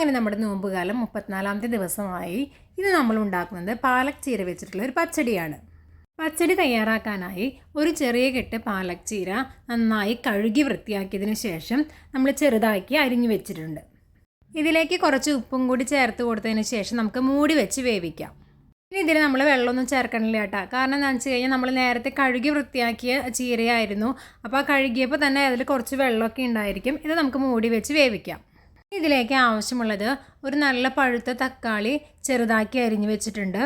അങ്ങനെ നമ്മുടെ നോമ്പുകാലം 34ാമത്തെ ദിവസമായി. ഇത് നമ്മൾ ഉണ്ടാക്കുന്നത് പാലക് ചീര വെച്ചിട്ടുള്ള ഒരു പച്ചടിയാണ്. പച്ചടി തയ്യാറാക്കാനായി ഒരു ചെറിയ കെട്ട് പാലക് ചീര നന്നായി കഴുകി വൃത്തിയാക്കിയതിന് ശേഷം നമ്മൾ ചെറുതാക്കി അരിഞ്ഞു വെച്ചിട്ടുണ്ട്. ഇതിലേക്ക് കുറച്ച് ഉപ്പും കൂടി ചേർത്ത് കൊടുത്തതിന് ശേഷം നമുക്ക് മൂടി വെച്ച് വേവിക്കാം. ഇനി ഇതിൽ നമ്മൾ വെള്ളമൊന്നും ചേർക്കണില്ല കേട്ടോ. കാരണം എന്താണെന്ന് വെച്ച് കഴിഞ്ഞാൽ നമ്മൾ നേരത്തെ കഴുകി വൃത്തിയാക്കിയ ചീരയായിരുന്നു. അപ്പോൾ ആ കഴുകിയപ്പോൾ തന്നെ അതിൽ കുറച്ച് വെള്ളമൊക്കെ ഉണ്ടായിരിക്കും. ഇത് നമുക്ക് മൂടി വെച്ച് വേവിക്കാം. ഇതിലേക്ക് ആവശ്യമുള്ളത് ഒരു നല്ല പഴുത്ത തക്കാളി ചെറുതാക്കി അരിഞ്ഞു വെച്ചിട്ടുണ്ട്.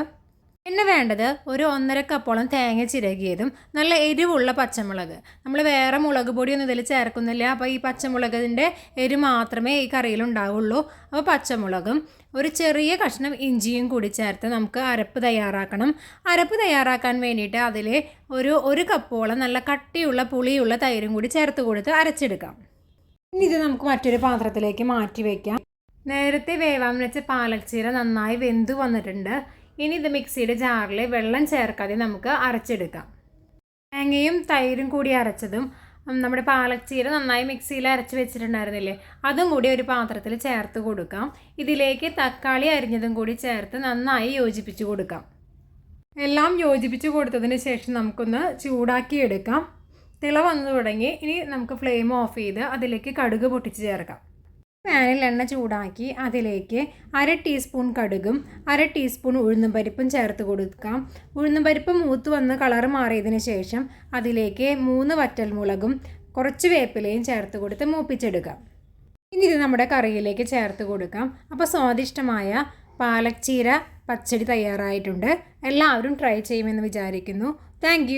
പിന്നെ വേണ്ടത് ഒരു 1.5 കപ്പോളം തേങ്ങ ചിരകിയതും നല്ല എരിവുള്ള പച്ചമുളക്. നമ്മൾ വേറെ മുളക് പൊടിയൊന്നും ഇതിൽ ചേർക്കുന്നില്ല. അപ്പോൾ ഈ പച്ചമുളകിൻ്റെ എരിവ് മാത്രമേ ഈ കറിയിൽ ഉണ്ടാവുള്ളൂ. അപ്പോൾ പച്ചമുളകും ഒരു ചെറിയ കഷ്ണം ഇഞ്ചിയും കൂടി ചേർത്ത് നമുക്ക് അരപ്പ് തയ്യാറാക്കണം. അരപ്പ് തയ്യാറാക്കാൻ വേണ്ടിയിട്ട് അതിൽ ഒരു കപ്പോളം നല്ല കട്ടിയുള്ള പുളിയുള്ള തൈരും കൂടി ചേർത്ത് കൊടുത്ത് അരച്ചെടുക്കാം. ഇനി ഇത് നമുക്ക് മറ്റൊരു പാത്രത്തിലേക്ക് മാറ്റി വയ്ക്കാം. നേരത്തെ വേവാൻ വെച്ച പാലക് ചീര നന്നായി വെന്തു വന്നിട്ടുണ്ട്. ഇനി ഇത് മിക്സിയുടെ ജാറിൽ വെള്ളം ചേർക്കാതെ നമുക്ക് അരച്ചെടുക്കാം. തേങ്ങയും തൈരും കൂടി അരച്ചതും നമ്മുടെ പാലക് ചീര നന്നായി മിക്സിയിൽ അരച്ച് വെച്ചിട്ടുണ്ടായിരുന്നില്ലേ, അതും കൂടി ഒരു പാത്രത്തിൽ ചേർത്ത് കൊടുക്കാം. ഇതിലേക്ക് തക്കാളി അരിഞ്ഞതും കൂടി ചേർത്ത് നന്നായി യോജിപ്പിച്ച് കൊടുക്കാം. എല്ലാം യോജിപ്പിച്ച് കൊടുത്തതിന് ശേഷം നമുക്കൊന്ന് ചൂടാക്കി എടുക്കാം. തിള വന്നു തുടങ്ങി. ഇനി നമുക്ക് ഫ്ലെയിം ഓഫ് ചെയ്ത് അതിലേക്ക് കടുക് പൊട്ടിച്ച് ചേർക്കാം. പാനിൽ എണ്ണ ചൂടാക്കി അതിലേക്ക് 1/2 ടീസ്പൂൺ കടുകും 1/2 ടീസ്പൂൺ ഉഴുന്നുപരിപ്പും ചേർത്ത് കൊടുക്കാം. ഉഴുന്നുപരിപ്പ് മൂത്ത് വന്ന് കളർ മാറിയതിന് ശേഷം അതിലേക്ക് 3 വറ്റൽമുളകും കുറച്ച് വേപ്പിലയും ചേർത്ത് കൊടുത്ത് മൂപ്പിച്ചെടുക്കാം. ഇനി ഇത് നമ്മുടെ കറിയിലേക്ക് ചേർത്ത് കൊടുക്കാം. അപ്പോൾ സ്വാദിഷ്ടമായ പാലക് ചീര പച്ചടി തയ്യാറായിട്ടുണ്ട്. എല്ലാവരും ട്രൈ ചെയ്യുമെന്ന് വിചാരിക്കുന്നു. താങ്ക്